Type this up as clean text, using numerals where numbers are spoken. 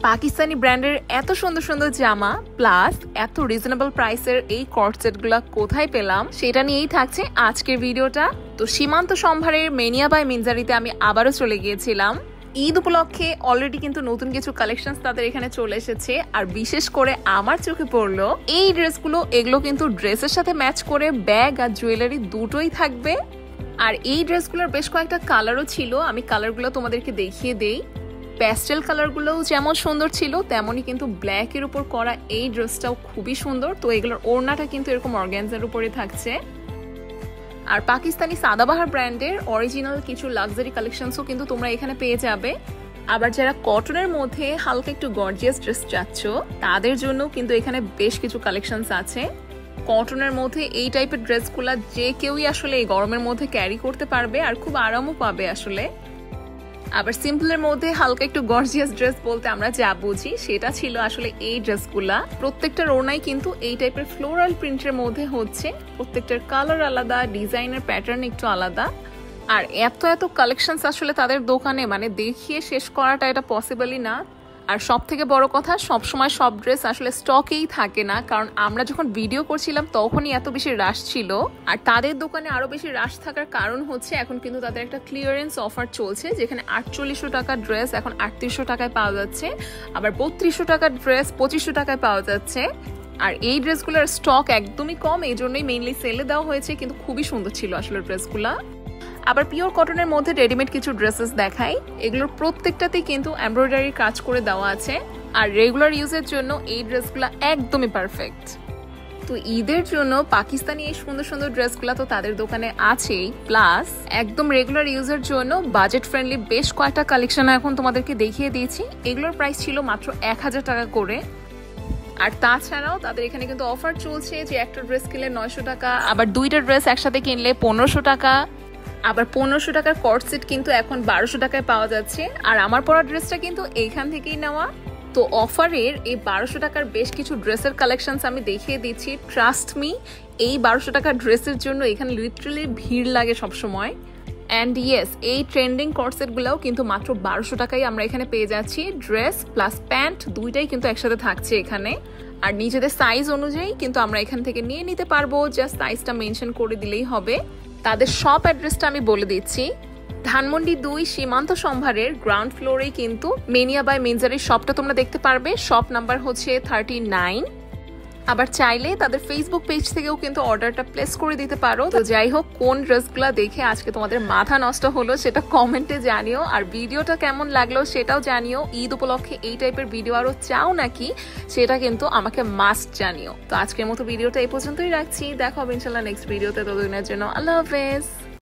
পাকিস্তানি ব্র্যান্ডের এত সুন্দর সুন্দর জামা প্লাস এত রিজনেবল প্রাইসের এই কর্ড সেটগুলো কোথায় পেলাম সেটা নিয়েই থাকছে আজকের ভিডিওটা। তো সীমান্ত সম্ভারের মেনিয়া বাই মিনজারিতে আমি আবারও চলে গিয়েছিলাম। ঈদ উপলক্ষে অলরেডি কিন্তু নতুন কিছু কালেকশন তাদের এখানে চলে এসেছে, আর বিশেষ করে আমার চোখে পড়লো এই ড্রেসগুলো। এগুলো কিন্তু ড্রেসের সাথে ম্যাচ করে ব্যাগ আর জুয়েলারি দুটোই থাকবে। আর এই ড্রেসগুলোর বেশ কয়েকটা কালারও ছিল, আমি কালারগুলো তোমাদেরকে দেখিয়ে দেই। প্যাস্টেল কালারগুলোও যেমন সুন্দর ছিল তেমনই কিন্তু ব্ল্যাকের উপর করা এই ড্রেসটাও খুবই সুন্দর। তো এগুলোর ওড়নাটা কিন্তু এরকম অর্গানজার উপরে থাকছে। আর পাকিস্তানি সাদাবাহার ব্র্যান্ডের অরিজিনাল কিছু লাক্সারি কালেকশনসও কিন্তু তোমরা এখানে পেয়ে যাবে। আবার যারা কটনের মধ্যে হালকা একটু গর্জিয়াস ড্রেস চাচ্ছ তাদের জন্য কিন্তু এখানে বেশ কিছু কালেকশনস আছে। কটনের মধ্যে এই টাইপের ড্রেসগুলো যে কেউই আসলে এই গরমের মধ্যে ক্যারি করতে পারবে আর খুব আরামও পাবে আসলে। আবার সিম্পলের মধ্যে হালকা একটু গর্জিয়াস ড্রেস বলতে আমরা যা বুঝি সেটা ছিল আসলে এই ড্রেসগুলা। প্রত্যেকটার ওড়নাই কিন্তু এই টাইপের ফ্লোরাল প্রিন্টের মধ্যে হচ্ছে, প্রত্যেকটার কালার আলাদা, ডিজাইনের প্যাটার্ন একটু আলাদা। আর এত এত কালেকশনস আসলে তাদের দোকানে মানে দেখিয়ে শেষ করাটা এটা পসিবলই না। আর সব থেকে বড় কথা, সবসময় সব ড্রেস আসলে স্টকেই থাকে না, কারণ আমরা যখন ভিডিও করছিলাম তখনই এত বেশি রাশ ছিল। আর তাদের দোকানে আরো বেশি রাশ থাকার কারণ হচ্ছে এখন কিন্তু তাদের একটা ক্লিয়ারেন্স অফার চলছে, যেখানে 4800 টাকার ড্রেস এখন 3800 টাকায় পাওয়া যাচ্ছে, আবার 3200 টাকার ড্রেস 2500 টাকায় পাওয়া যাচ্ছে। আর এই ড্রেসগুলোর স্টক একদমই কম, এই জন্যই মেইনলি সেলে দেওয়া হয়েছে, কিন্তু খুবই সুন্দর ছিল আসলে ড্রেসগুলা। আবার পিওর কটনের মধ্যে রেডিমেড কিছু ড্রেসেস দেখাই, এগুলোর প্রত্যেকটাতেই কিন্তু এমব্রয়ডারি কাজ করে দেওয়া আছে। আর রেগুলার ইউজের জন্য এই ড্রেসগুলো একদমই পারফেক্ট। তো ঈদের জন্য পাকিস্তানি এই সুন্দর সুন্দর ড্রেসগুলো তো তাদের দোকানে আছেই, প্লাস একদম রেগুলার ইউজের জন্য বাজেট ফ্রেন্ডলি বেশ কয়েকটা কালেকশন এখন তোমাদেরকে দেখিয়ে দিয়েছি। এগুলোর প্রাইস ছিল মাত্র 1000 টাকা করে। আর তাছাড়াও তাদের এখানে কিন্তু অফার চলছে যে একটা ড্রেস কিনলে 900 টাকা, আবার দুইটা ড্রেস একসাথে কিনলে 1500 টাকা, আবার 1500 টাকার কর্ড সেট কিন্তু এখন 1200 টাকায় পাওয়া যাচ্ছে। আর আমার পরা ড্রেসটা কিন্তু এইখান থেকেই নেওয়া। তো অফারের এই 1200 টাকার বেশ কিছু ড্রেসের কালেকশনস আমি দেখিয়ে দিচ্ছি। ট্রাস্ট মি, এই 1200 টাকার ড্রেসের জন্য এখানে লিটারালি ভিড় লাগে সবসময়। অ্যান্ড ইয়েস, এই ট্রেন্ডিং কর্ড সেটগুলোও কিন্তু মাত্র 1200 টাকায় আমরা এখানে পেয়ে যাচ্ছি। ড্রেস প্লাস প্যান্ট দুইটাই কিন্তু একসাথে থাকছে এখানে। আর নিজেদের সাইজ অনুযায়ী কিন্তু আমরা এখান থেকে নিয়ে নিতে পারবো, জাস্ট সাইজটা মেনশন করে দিলেই হবে। তাদের শপ অ্যাড্রেসটা আমি বলে দিচ্ছি, ধানমন্ডি 2 সীমান্ত সম্ভারের গ্রাউন্ড ফ্লোরেই কিন্তু মেনিয়া বাই মিনজারির শপটা তোমরা দেখতে পারবে। শপ নাম্বার হচ্ছে 39। আবার চাইলে তাদের ফেসবুক পেজ থেকেও কিন্তু অর্ডারটা প্লেস করে দিতে পারো। তো যাই হোক, কোন ড্রেসগুলা দেখে আজকে তোমাদের মাথা নষ্ট হলো সেটা কমেন্টে জানিও, আর ভিডিওটা কেমন লাগলো সেটাও জানিও। ঈদ উপলক্ষে এই টাইপের ভিডিও আরো চাও নাকি সেটা কিন্তু আমাকে মাস্ট জানিও। তো আজকের মতো ভিডিওটা এই পর্যন্তই রাখছি, দেখা হবে ইনশাল্লাহ নেক্সট ভিডিওতে। ততদিনের জন্য আল্লাহ হাফেজ।